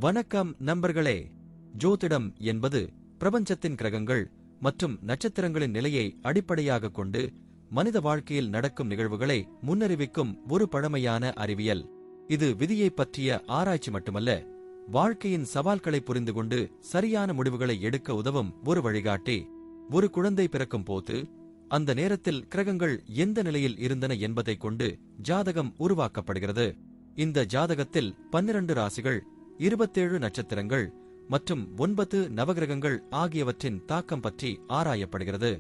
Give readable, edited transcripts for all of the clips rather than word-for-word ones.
வணக்கம் நண்பர்களே. ஜோதிடம் என்பது பிரபஞ்சத்தின் கிரகங்கள் மற்றும் நட்சத்திரங்களின் நிலையை அடிப்படையாகக் கொண்டு மனித வாழ்க்கையில் நடக்கும் நிகழ்வுகளை முன்னறிவிக்கும் ஒரு பழமையான அறிவியல். இது விதியைப் பற்றிய ஆராய்ச்சி மட்டுமல்ல, வாழ்க்கையின் சவால்களை புரிந்து கொண்டு சரியான முடிவுகளை எடுக்க உதவும் ஒரு வழிகாட்டி. ஒரு குழந்தை பிறக்கும் போது அந்த நேரத்தில் கிரகங்கள் எந்த நிலையில் இருந்தன என்பதைக் கொண்டு ஜாதகம் உருவாக்கப்படுகிறது. இந்த ஜாதகத்தில் 12 ராசிகள், 27 நட்சத்திரங்கள் மற்றும் 9 நவகிரகங்கள் ஆகியவற்றின் தாக்கம் பற்றி ஆராயப்படுகிறது.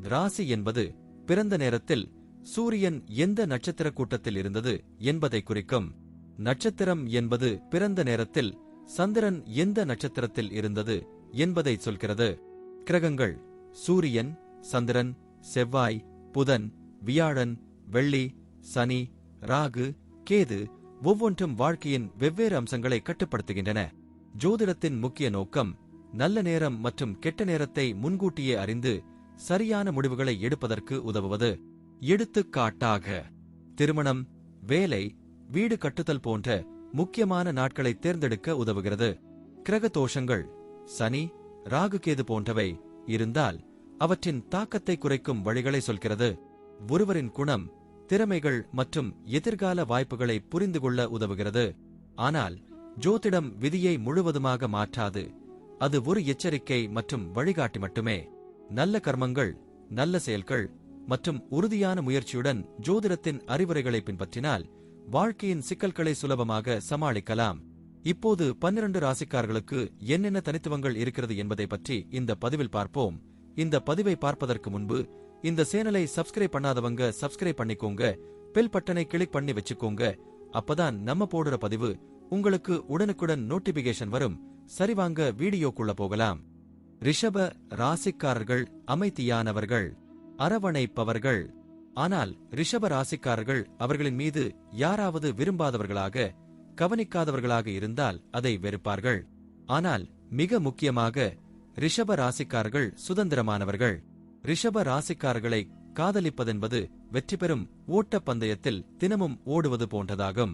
ராசி என்பது பிறந்த நேரத்தில் சூரியன் எந்த நட்சத்திர கூட்டத்தில் இருந்தது என்பதை குறிக்கும். நட்சத்திரம் என்பது பிறந்த நேரத்தில் சந்திரன் எந்த நட்சத்திரத்தில் இருந்தது என்பதை சொல்கிறது. கிரகங்கள் சூரியன், சந்திரன், செவ்வாய், புதன், வியாழன், வெள்ளி, சனி, ராகு, கேது ஒவ்வொன்றும் வாழ்க்கையின் வெவ்வேறு அம்சங்களை கட்டுப்படுத்துகின்றன. ஜோதிடத்தின் முக்கிய நோக்கம் நல்ல நேரம் மற்றும் கெட்ட நேரத்தை முன்கூட்டியே அறிந்து சரியான முடிவுகளை எடுப்பதற்கு உதவுவது. எடுத்துக்காட்டாக, திருமணம், வேலை, வீடு கட்டுதல் போன்ற முக்கியமான நாட்களை தேர்ந்தெடுக்க உதவுகிறது. கிரக தோஷங்கள், சனி, ராகு, கேது போன்றவை இருந்தால் அவற்றின் தாக்கத்தை குறைக்கும் வழிகளை சொல்கிறது. ஒருவரின் குணம், திறமைகள் மற்றும் எதிர்கால வாய்ப்புகளை புரிந்து கொள்ள உதவுகிறது. ஆனால் ஜோதிடம் விதியை முழுவதுமாக மாற்றாது. அது ஒரு எச்சரிக்கை மற்றும் வழிகாட்டி மட்டுமே. நல்ல கர்மங்கள், நல்ல செயல்கள் மற்றும் உறுதியான முயற்சியுடன் ஜோதிடத்தின் அறிவுரைகளை பின்பற்றினால் வாழ்க்கையின் சிக்கல்களை சுலபமாக சமாளிக்கலாம். இப்போது 12 ராசிக்காரர்களுக்கு என்னென்ன தனித்துவங்கள் இருக்கிறது என்பதை பற்றி இந்த பதிவில் பார்ப்போம். இந்த பதிவை பார்ப்பதற்கு முன்பு இந்த சேனலை சப்ஸ்கிரைப் பண்ணாதவங்க சப்ஸ்கிரைப் பண்ணிக்கோங்க, பெல் பட்டனை கிளிக் பண்ணி வச்சுக்கோங்க. அப்பதான் நம்ம போடுற பதிவு உங்களுக்கு உடனுக்குடன் நோட்டிபிகேஷன் வரும். சரிவாங்க வீடியோக்குள்ள போகலாம். ரிஷப ராசிக்காரர்கள் அமைதியானவர்கள், அரவணைப்பவர்கள். ஆனால் ரிஷப ராசிக்காரர்கள் அவர்களின் மீது யாராவது விரும்பாதவர்களாக, கவனிக்காதவர்களாக இருந்தால் அதை வெறுப்பார்கள். ஆனால் மிக முக்கியமாக ரிஷப ராசிக்காரர்கள் சுதந்திரமானவர்கள். ரிஷப ராசிக்காரர்களை காதலிப்பதென்பது வெற்றி பெறும் ஓட்டப் பந்தயத்தில் தினமும் ஓடுவது போன்றதாகும்.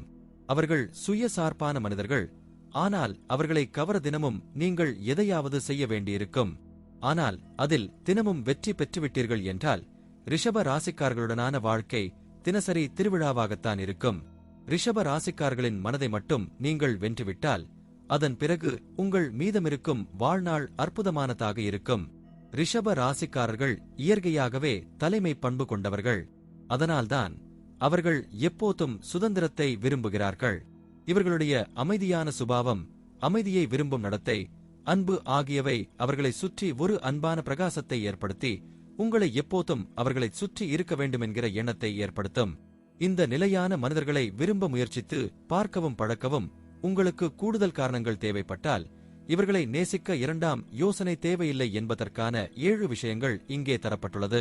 அவர்கள் சுயசார்பான மனிதர்கள். ஆனால் அவர்களை கவர தினமும் நீங்கள் எதையாவது செய்ய வேண்டியிருக்கும். ஆனால் அதில் தினமும் வெற்றி பெற்றுவிட்டீர்கள் என்றால் ரிஷப ராசிக்காரர்களுடனான வாழ்க்கை தினசரி திருவிழாவாகத்தான் இருக்கும். ரிஷப ராசிக்காரர்களின் மனதை மட்டும் நீங்கள் வென்றுவிட்டால் அதன் பிறகு உங்கள் மீதமிருக்கும் வாழ்நாள் அற்புதமானதாக இருக்கும். ரிஷப ராசிக்காரர்கள் இயற்கையாகவே தலைமை பண்பு கொண்டவர்கள். அதனால்தான் அவர்கள் எப்போதும் சுதந்திரத்தை விரும்புகிறார்கள். இவர்களுடைய அமைதியான சுபாவம், அமைதியை விரும்பும் நடத்தை, அன்பு ஆகியவை அவர்களை சுற்றி ஒரு அன்பான பிரகாசத்தை ஏற்படுத்தி உங்களை எப்போதும் அவர்களை சுற்றி இருக்க வேண்டுமென்கிற எண்ணத்தை ஏற்படுத்தும். இந்த நிலையான மனிதர்களை விரும்ப முயற்சித்து பார்க்கவும் பழக்கவும் உங்களுக்கு கூடுதல் காரணங்கள் தேவைப்பட்டால் இவர்களை நேசிக்க இரண்டாம் யோசனை தேவையில்லை என்பதற்கான 7 விஷயங்கள் இங்கே தரப்பட்டுள்ளது.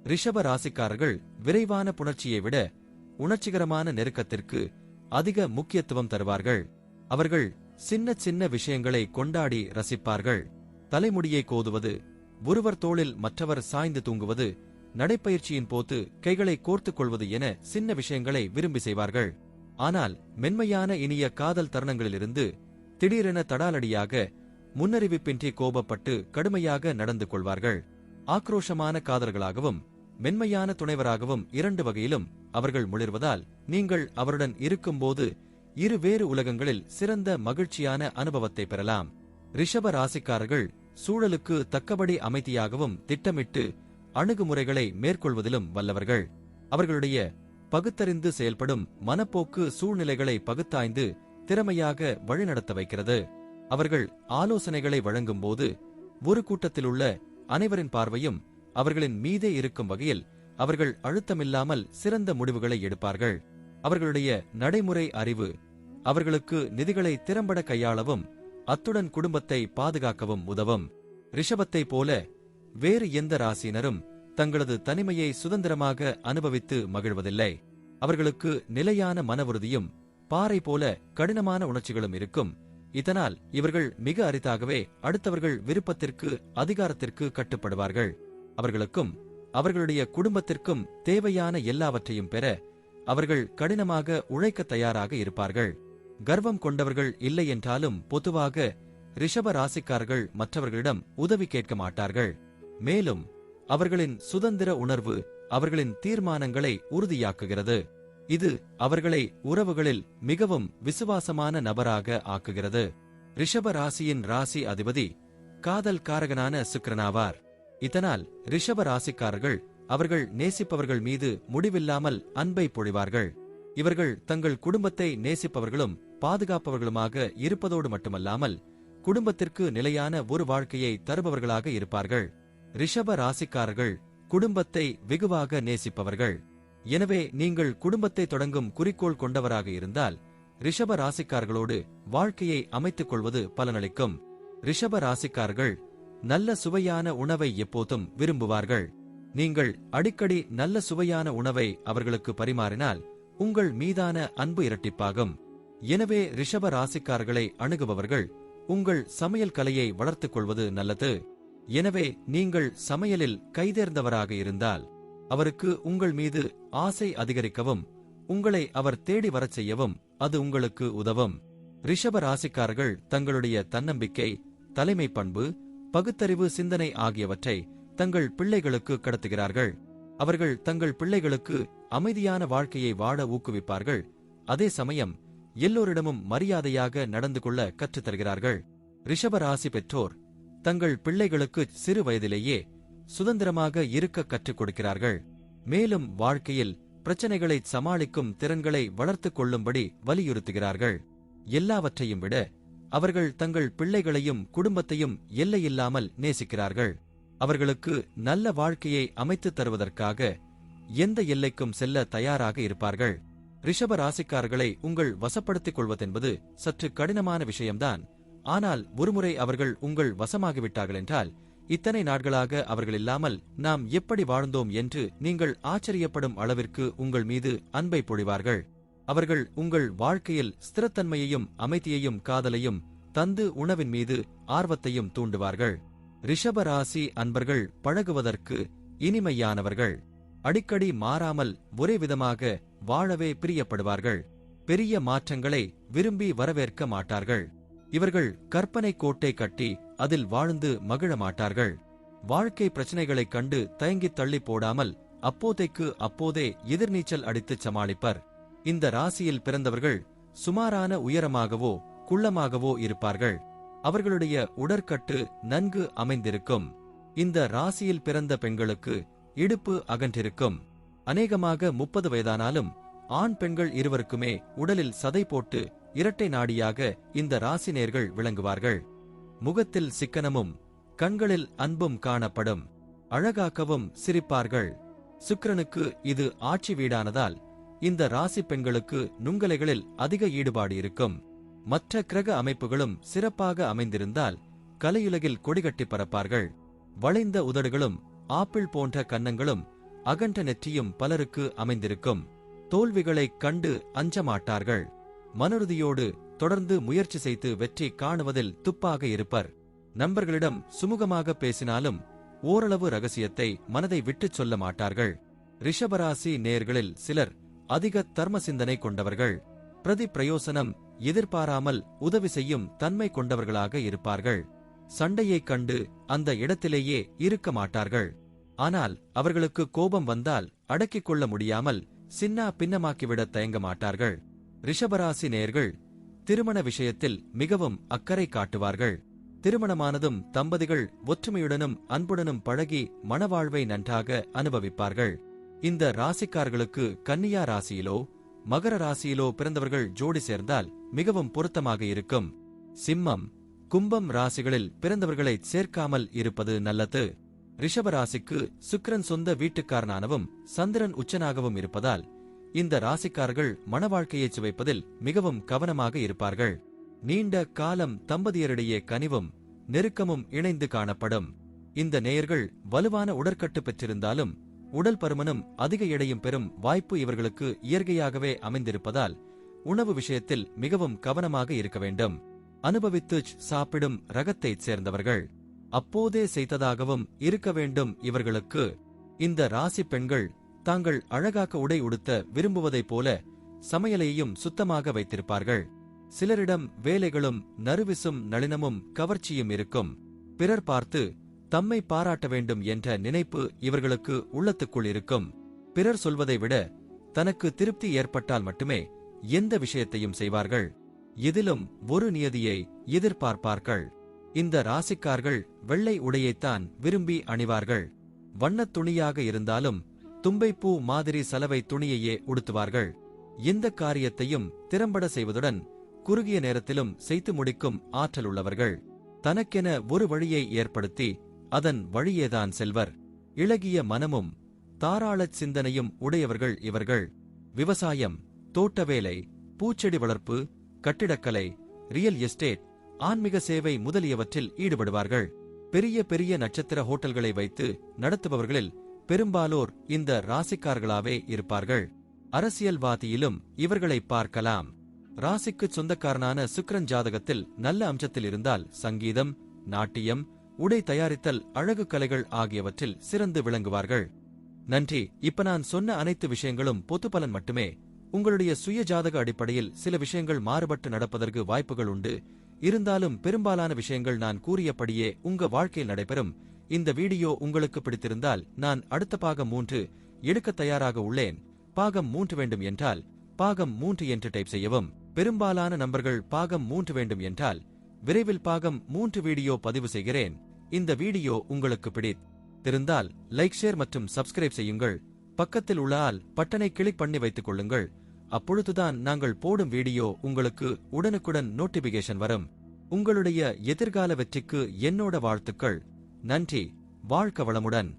ரிஷப ராசிக்காரர்கள் விரைவான புணர்ச்சியை விட உணர்ச்சிகரமான நெருக்கத்திற்கு அதிக முக்கியத்துவம் தருவார்கள். அவர்கள் சின்ன சின்ன விஷயங்களை கொண்டாடி ரசிப்பார்கள். தலைமுடியை கோதுவது, ஒருவர் தோளில் மற்றவர் சாய்ந்து தூங்குவது, நடைப்பயிற்சியின் போது கைகளை கோர்த்துக் கொள்வது என சின்ன விஷயங்களை விரும்பி செய்வார்கள். ஆனால் மென்மையான இனிய காதல் தருணங்களிலிருந்து திடீரென தடாலடியாக, முன்னறிவிப்பின்றி கோபப்பட்டு கடுமையாக நடந்து கொள்வார்கள். ஆக்ரோஷமான காதல்களாகவும் மென்மையான துணைவராகவும் 2 வகையிலும் அவர்கள் முளிர்வதால் நீங்கள் அவருடன் இருக்கும்போது இரு வேறு உலகங்களில் சிறந்த மகிழ்ச்சியான அனுபவத்தை பெறலாம். ரிஷப ராசிக்காரர்கள் சூழலுக்கு தக்கபடி அமைதியாகவும் திட்டமிட்டு அணுகுமுறைகளை மேற்கொள்வதிலும் வல்லவர்கள். அவர்களுடைய பகுத்தறிந்து செயல்படும் மனப்போக்கு சூழ்நிலைகளை பகுத்தாய்ந்து திறமையாக வழிநடத்த வைக்கிறது. அவர்கள் ஆலோசனைகளை வழங்கும்போது ஒரு கூட்டத்திலுள்ள அனைவரின் பார்வையும் அவர்களின் மீதே இருக்கும் வகையில் அவர்கள் அழுத்தமில்லாமல் சிறந்த முடிவுகளை எடுப்பார்கள். அவர்களுடைய நடைமுறை அறிவு அவர்களுக்கு நிதிகளை திறம்பட கையாளவும் அத்துடன் குடும்பத்தை பாதுகாக்கவும் உதவும். ரிஷபத்தை போல வேறு எந்த ராசியினரும் தங்களது தனிமையை சுதந்திரமாக அனுபவித்து மகிழ்வதில்லை. அவர்களுக்கு நிலையான மன உறுதியும் பாறை போல கடினமான உணர்ச்சிகளும் இருக்கும். இதனால் இவர்கள் மிக அரிதாகவே அடுத்தவர்கள் விருப்பத்திற்கு, அதிகாரத்திற்கு கட்டுப்படுவார்கள். அவர்களுக்கும் அவர்களுடைய குடும்பத்திற்கும் தேவையான எல்லாவற்றையும் பெற அவர்கள் கடினமாக உழைக்க தயாராக இருப்பார்கள். கர்வம் கொண்டவர்கள் இல்லை என்றாலும் பொதுவாக ரிஷப ராசிக்காரர்கள் மற்றவர்களிடம் உதவி கேட்க மாட்டார்கள். மேலும் அவர்களின் சுதந்திர உணர்வு அவர்களின் தீர்மானங்களை உறுதியாக்குகிறது. இது அவர்களை உறவுகளில் மிகவும் விசுவாசமான நபராக ஆக்குகிறது. ரிஷப ராசியின் ராசி அதிபதி காதல் காரகனான சுக்கிரனாவார். இதனால் ரிஷப ராசிக்காரர்கள் அவர்கள் நேசிப்பவர்கள் மீது முடிவில்லாமல் அன்பை பொழிவார்கள். இவர்கள் தங்கள் குடும்பத்தை நேசிப்பவர்களும் பாதுகாப்பவர்களுமாக இருப்பதோடு மட்டுமல்லாமல் குடும்பத்திற்கு நிலையான ஒரு வாழ்க்கையை தருபவர்களாக இருப்பார்கள். ரிஷப ராசிக்காரர்கள் குடும்பத்தை வெகுவாக நேசிப்பவர்கள். எனவே நீங்கள் குடும்பத்தை தொடங்கும் குறிக்கோள் கொண்டவராக இருந்தால் ரிஷப ராசிக்காரர்களோடு வாழ்க்கையை அமைத்துக் கொள்வது பலனளிக்கும். ரிஷப ராசிக்காரர்கள் நல்ல சுவையான உணவை எப்போதும் விரும்புவார்கள். நீங்கள் அடிக்கடி நல்ல சுவையான உணவை அவர்களுக்கு பரிமாறினால் உங்கள் மீதான அன்பு இரட்டிப்பாகும். எனவே ரிஷப ராசிக்காரர்களை அணுகுபவர்கள் உங்கள் சமையல் கலையை வளர்த்துக் கொள்வது நல்லது. எனவே நீங்கள் சமையலில் கைதேர்ந்தவராக இருந்தால் அவருக்கு உங்கள் மீது ஆசை அதிகரிக்கவும் உங்களை அவர் தேடி வரச் செய்யவும் அது உங்களுக்கு உதவும். ரிஷப ராசிக்காரர்கள் தங்களுடைய தன்னம்பிக்கை, தலைமை பண்பு, பகுத்தறிவு, சிந்தனை ஆகியவற்றை தங்கள் பிள்ளைகளுக்கு கடத்துகிறார்கள். அவர்கள் தங்கள் பிள்ளைகளுக்கு அமைதியான வாழ்க்கையை வாழ ஊக்குவிப்பார்கள். அதே சமயம் எல்லோரிடமும் மரியாதையாக நடந்து கொள்ள கற்றுத்தருகிறார்கள். ரிஷப ராசி பெற்றோர் தங்கள் பிள்ளைகளுக்கு சிறு வயதிலேயே சுதந்திரமாக இருக்க கற்றுக் கொடுக்கிறார்கள். மேலும் வாழ்க்கையில் பிரச்சனைகளை சமாளிக்கும் திறன்களை வளர்த்துக் கொள்ளும்படி வலியுறுத்துகிறார்கள். எல்லாவற்றையும் விட அவர்கள் தங்கள் பிள்ளைகளையும் குடும்பத்தையும் எல்லையில்லாமல் நேசிக்கிறார்கள். அவர்களுக்கு நல்ல வாழ்க்கையை அமைத்துத் தருவதற்காக எந்த எல்லைக்கும் செல்ல தயாராக இருப்பார்கள். ரிஷப ராசிக்காரர்களை உங்கள் வசப்படுத்திக் கொள்வதென்பது சற்று கடினமான விஷயம்தான். ஆனால் ஒருமுறை அவர்கள் உங்கள் வசமாகிவிட்டார்கள் என்றால் இத்தனை நாட்களாக அவர்கள் இல்லாமல் நாம் எப்படி வாழ்ந்தோம் என்று நீங்கள் ஆச்சரியப்படும் அளவிற்கு உங்கள் மீது அன்பை பொழிவார்கள். அவர்கள் உங்கள் வாழ்க்கையில் ஸ்திரத்தன்மையையும் அமைதியையும் காதலையும் தந்து உணவின் மீது ஆர்வத்தையும் தூண்டுவார்கள். ரிஷப ராசி அன்பர்கள் பழகுவதற்கு இனிமையானவர்கள். அடிக்கடி மாறாமல் ஒரே விதமாக வாழவே பிரியப்படுவார்கள். பெரிய மாற்றங்களை விரும்பி வரவேற்க மாட்டார்கள். இவர்கள் கற்பனை கோட்டை கட்டி அதில் வாழ்ந்து மகிழ மாட்டார்கள். வாழ்க்கை பிரச்சனைகளைக் கண்டு தயங்கித் தள்ளி போடாமல் அப்போதைக்கு அப்போதே எதிர்நீச்சல் அடித்துச் சமாளிப்பர். இந்த ராசியில் பிறந்தவர்கள் சுமாரான உயரமாகவோ குள்ளமாகவோ இருப்பார்கள். அவர்களுடைய உடற்கட்டு நன்கு அமைந்திருக்கும். இந்த ராசியில் பிறந்த பெண்களுக்கு இடுப்பு அகன்றிருக்கும். அநேகமாக 30 வயதானாலும் ஆண் பெண்கள் இருவருக்குமே உடலில் சதை போட்டு இரட்டை நாடியாக இந்த ராசினேர்கள் விளங்குவார்கள். முகத்தில் சிக்கனமும் கண்களில் அன்பும் காணப்படும். அழகாக்கவும் சிரிப்பார்கள். சுக்கிரனுக்கு இது ஆட்சி வீடானதால் இந்த ராசி பெண்களுக்கு நுங்கலைகளில் அதிக ஈடுபாடு இருக்கும். மற்ற கிரக அமைப்புகளும் சிறப்பாக அமைந்திருந்தால் கலையுலகில் கொடிகட்டி பறப்பார்கள். வளைந்த உதடுகளும் ஆப்பிள் போன்ற கன்னங்களும் அகன்ற நெற்றியும் பலருக்கு அமைந்திருக்கும். தோல்விகளைக் கண்டு அஞ்சமாட்டார்கள். மனறுதியோடு தொடர்ந்து முயற்சி செய்து வெற்றி காணுவதில் துப்பாக இருப்பர். நண்பர்களிடம் சுமூகமாக பேசினாலும் ஓரளவு ரகசியத்தை மனதை விட்டுச் சொல்ல மாட்டார்கள். ரிஷபராசி நேயர்களில் சிலர் அதிக தர்ம சிந்தனை கொண்டவர்கள். பிரதி பிரயோசனம் எதிர்பாராமல் உதவி செய்யும் தன்மை கொண்டவர்களாக இருப்பார்கள். சண்டையைக் கண்டு அந்த இடத்திலேயே இருக்க மாட்டார்கள். ஆனால் அவர்களுக்கு கோபம் வந்தால் அடக்கிக் கொள்ள முடியாமல் சின்னா பின்னமாக்கிவிட தயங்க மாட்டார்கள். ரிஷபராசி நேயர்கள் திருமண விஷயத்தில் மிகவும் அக்கறை காட்டுவார்கள். திருமணமானதும் தம்பதிகள் ஒற்றுமையுடனும் அன்புடனும் பழகி மணவாழ்வை நன்றாக அனுபவிப்பார்கள். இந்த ராசிக்காரர்களுக்கு கன்னியா ராசியிலோ மகர ராசியிலோ பிறந்தவர்கள் ஜோடி சேர்ந்தால் மிகவும் பொருத்தமாக இருக்கும். சிம்மம், கும்பம் ராசிகளில் பிறந்தவர்களை சேர்க்காமல் இருப்பது நல்லது. ரிஷபராசிக்கு சுக்கிரன் சொந்த வீட்டுக்காரனானவும் சந்திரன் உச்சனாகவும் இருப்பதால் இந்த ராசிக்காரர்கள் மணவாழ்க்கையை சுவைப்பதில் மிகவும் கவனமாக இருப்பார்கள். நீண்ட காலம் தம்பதியரிடையே கனிவும் நெருக்கமும் இணைந்து காணப்படும். இந்த நேயர்கள் வலுவான உடற்கட்டு பெற்றிருந்தாலும் உடல் பருமனும் அதிக எடையும் பெறும் வாய்ப்பு இவர்களுக்கு இயற்கையாகவே அமைந்திருப்பதால் உணவு விஷயத்தில் மிகவும் கவனமாக இருக்க வேண்டும். அனுபவித்து சாப்பிடும் ரகத்தைச் சேர்ந்தவர்கள். அப்போதே செய்ததாகவும் இருக்க வேண்டும். இவர்களுக்கு இந்த ராசி பெண்கள் தாங்கள் அழகாக உடை உடுத்த விரும்புவதைப் போல சமையலையும் சுத்தமாக வைத்திருப்பார்கள். சிலரிடம் வேலைகளும் நறுவிசும் நளினமும் கவர்ச்சியும் இருக்கும். பிறர் பார்த்து தம்மை பாராட்ட வேண்டும் என்ற நினைப்பு இவர்களுக்கு உள்ளத்துக்குள் இருக்கும். பிறர் சொல்வதை விட தனக்கு திருப்தி ஏற்பட்டால் மட்டுமே எந்த விஷயத்தையும் செய்வார்கள். இதிலும் ஒரு நியதியை எதிர்பார்ப்பார்கள். இந்த ராசிக்கார்கள் வெள்ளை உடையைத்தான் விரும்பி அணிவார்கள். வண்ணத் துணியாக இருந்தாலும் தும்பைப்பூ மாதிரி சலவை துணியையே உடுத்துவார்கள். எந்த காரியத்தையும் திறம்பட செய்வதுடன் குறுகிய நேரத்திலும் செய்து முடிக்கும் ஆற்றல் உள்ளவர்கள். தனக்கென ஒரு வழியை ஏற்படுத்தி அதன் வழியேதான் செல்வர். இளகிய மனமும் தாராளச் சிந்தனையும் உடையவர்கள் இவர்கள். விவசாயம், தோட்ட வேலை, பூச்செடி வளர்ப்பு, கட்டிடக்கலை, ரியல் எஸ்டேட், ஆன்மீக சேவை முதலியவற்றில் ஈடுபடுவார்கள். பெரிய பெரிய நட்சத்திர ஹோட்டல்களை வைத்து நடத்துபவர்களில் பெரும்பாலோர் இந்த ராசிக்காரர்களாவே இருப்பார்கள். அரசியல்வாதியிலும் இவர்களை பார்க்கலாம். ராசிக்குச் சொந்தக்காரனான சுக்கிரன் ஜாதகத்தில் நல்ல அம்சத்தில் இருந்தால் சங்கீதம், நாட்டியம், உடை தயாரித்தல், அழகு கலைகள் ஆகியவற்றில் சிறந்து விளங்குவார்கள். நன்றி. இப்ப நான் சொன்ன அனைத்து விஷயங்களும் பொதுப்பலன் மட்டுமே. உங்களுடைய சுய ஜாதக அடிப்படையில் சில விஷயங்கள் மாறுபட்டு நடப்பதற்கு வாய்ப்புகள் உண்டு. இருந்தாலும் பெரும்பாலான விஷயங்கள் நான் கூறியபடியே உங்க வாழ்க்கையில் நடைபெறும். இந்த வீடியோ உங்களுக்கு பிடித்திருந்தால் நான் அடுத்த பாகம் 3 எடுக்க தயாராக உள்ளேன். பாகம் 3 வேண்டும் என்றால் பாகம் 3 என்று டைப் செய்யவும். பெரும்பாலான நண்பர்கள் பாகம் 3 வேண்டும் என்றால் விரைவில் பாகம் 3 வீடியோ பதிவு செய்கிறேன். இந்த வீடியோ உங்களுக்கு பிடித்திருந்தால் லைக், ஷேர் மற்றும் சப்ஸ்கிரைப் செய்யுங்கள். பக்கத்தில் உள்ள ஆல் பட்டனை கிளிக் பண்ணி வைத்துக் கொள்ளுங்கள். அப்பொழுதுதான் நாங்கள் போடும் வீடியோ உங்களுக்கு உடனுக்குடன் நோட்டிபிகேஷன் வரும். உங்களுடைய எதிர்கால வெற்றிக்கு என்னோட வாழ்த்துக்கள். நன்றி. வாழ்க வளமுடன்.